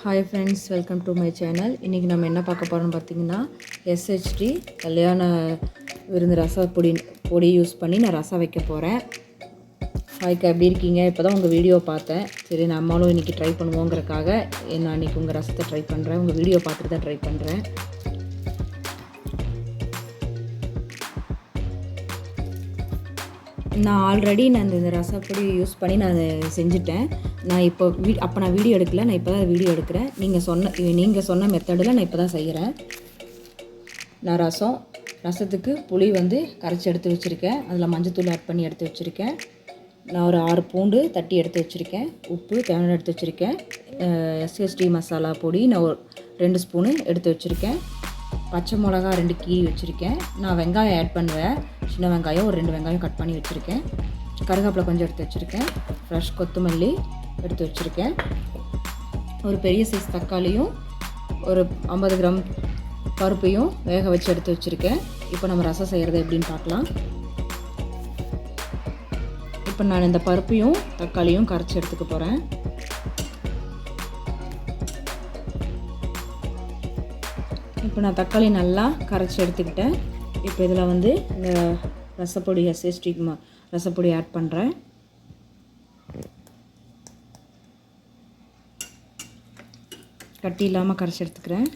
Hi friends, welcome to my channel. இன்னைக்கு நம்ம என்ன பார்க்க போறோம்னு பார்த்தீங்கன்னா SHD கல்யாண விருந்து ரச பொடி யூஸ் பண்ணி நான் ரசம் வைக்க போறேன். ஹாய்க்கா, எப்படி இருக்கீங்க? இப்போதான் உங்கள் வீடியோ பார்த்தேன். சரி, நம்மளும் இன்றைக்கி ட்ரை பண்ணுவோங்கிறக்காக நான் இன்றைக்கி உங்கள் ரசத்தை ட்ரை பண்ணுறேன். உங்கள் வீடியோ பார்த்துட்டு தான் ட்ரை பண்ணுறேன். நான் ஆல்ரெடி இந்த ரசப்பொடி யூஸ் பண்ணி நான் செஞ்சுட்டேன். நான் இப்போ நான் வீடியோ எடுக்கல, நான் இப்போ தான் வீடியோ எடுக்கிறேன். நீங்கள் சொன்ன மெத்தடில் நான் இப்போ தான் செய்கிறேன். நான் ரசத்துக்கு புளி கரைச்சி எடுத்து வச்சுருக்கேன். அதில் மஞ்சத்தூள் ஆட் பண்ணி எடுத்து வச்சுருக்கேன். நான் ஒரு 6 பூண்டு தட்டி எடுத்து வச்சுருக்கேன். உப்பு தேவையான எடுத்து வச்சுருக்கேன். SHD மசாலா பொடி நான் ஒரு 2 ஸ்பூனு எடுத்து வச்சுருக்கேன். பச்சை மிளகா 2 கீரி வச்சுருக்கேன். நான் வெங்காயம் ஆட் பண்ணுவேன். சின்ன வெங்காயம் ஒரு 2 வெங்காயம் கட் பண்ணி வச்சுருக்கேன். கருவேப்பிலை கொஞ்சம் எடுத்து வச்சுருக்கேன். ஃப்ரெஷ் கொத்தமல்லி எடுத்து வச்சுருக்கேன். ஒரு பெரிய சைஸ் தக்காளியும் ஒரு 50 கிராம் பருப்பையும் வேக வச்சு எடுத்து வச்சுருக்கேன். இப்போ நம்ம ரசம் செய்கிறது எப்படின்னு பார்க்கலாம். இப்போ நான் இந்த பருப்பையும் தக்காளியும் கரைச்சி எடுத்துக்க போகிறேன். இப்போ நான் தக்காளி நல்லா கரைச்சி எடுத்துக்கிட்டேன். இப்போ இதில் இந்த ரசப்பொடி SHD ரசப்பொடி ஆட் பண்ணுறேன். கட்டி இல்லாமல் கரைச்சி எடுத்துக்கிறேன்.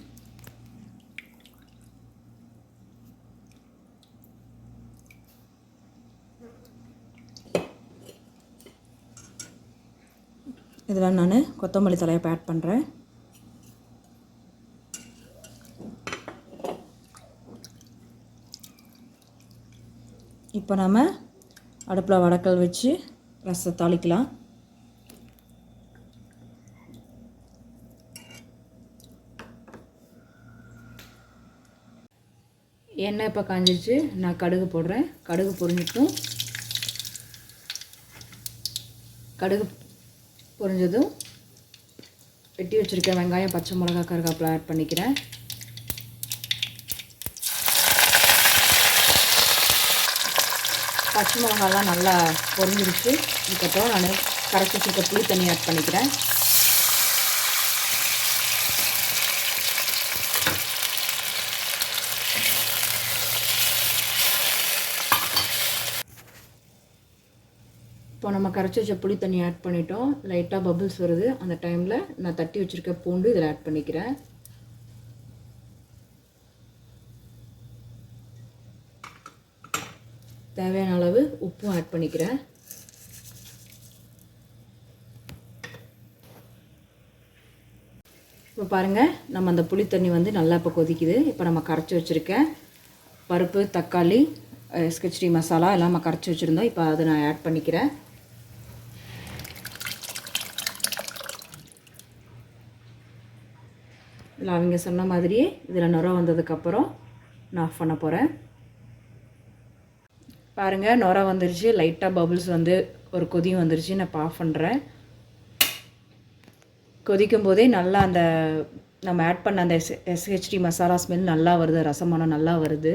இதில் நான் கொத்தமல்லி தழையை ஆட் பண்ணுறேன். இப்போ நம்ம அடுப்பில் வடக்கல் வச்சு ரசத்தை தாளிக்கலாம். எண்ணெய் இப்போ காஞ்சிச்சு. நான் கடுகு போடுறேன். கடுகு பொரிஞ்சிட்டும். கடுகு பொரிஞ்சதும் வெட்டி வச்சுருக்க வெங்காயம், பச்சை மிளகா, கருவேப்பிலை ஆட் பண்ணிக்கிறேன். பச்சை மிளகாலாம் நல்லா பொரிஞ்சிருச்சு. இதுக்கப்புறம் நான் கரைச்சி வச்சுருக்க புளி தண்ணி ஆட் பண்ணிக்கிறேன். இப்போ நம்ம கரைச்சி வச்ச புளி தண்ணி ஆட் பண்ணிட்டோம். லைட்டாக பபிள்ஸ் வருது. அந்த டைமில் நான் தட்டி வச்சுருக்க பூண்டு இதில் ஆட் பண்ணிக்கிறேன். தேவையான அளவு உப்பும் ஆட் பண்ணிக்கிறேன். இப்போ பாருங்கள், நம்ம அந்த புளி தண்ணி நல்லா இப்போ கொதிக்குது. இப்போ நம்ம கரைச்சி வச்சுருக்க பருப்பு, தக்காளி, SHD மசாலா எல்லாம் நம்ம கரைச்சி வச்சுருந்தோம். இப்போ அதை நான் ஆட் பண்ணிக்கிறேன். இல்லை, அவங்க சொன்ன மாதிரியே இதில் நுர வந்ததுக்கப்புறம் நான் ஆஃப் பண்ண போகிறேன். பாருங்கள், நுர வந்துருச்சு. லைட்டாக பபுள்ஸ் ஒரு கொதியும் வந்துருச்சு. நான் இப்போ ஆஃப் பண்ணுறேன். கொதிக்கும் போதே நல்லா நம்ம ஆட் பண்ண அந்த SHD மசாலா ஸ்மெல் நல்லா வருது. ரசமானம் நல்லா வருது.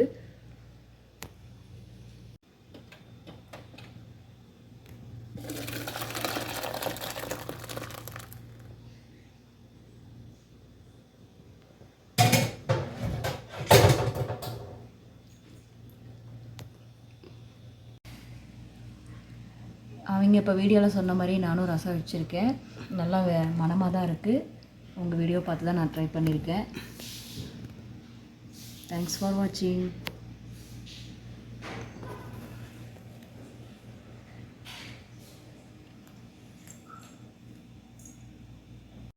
அவங்க இப்போ வீடியோவில் சொன்ன மாதிரி நானும் ரசம் வச்சுருக்கேன். நல்லா மனமாக தான் இருக்குது. உங்கள் வீடியோ பார்த்து தான் நான் ட்ரை பண்ணியிருக்கேன். தேங்க்ஸ் ஃபார் வாட்சிங்.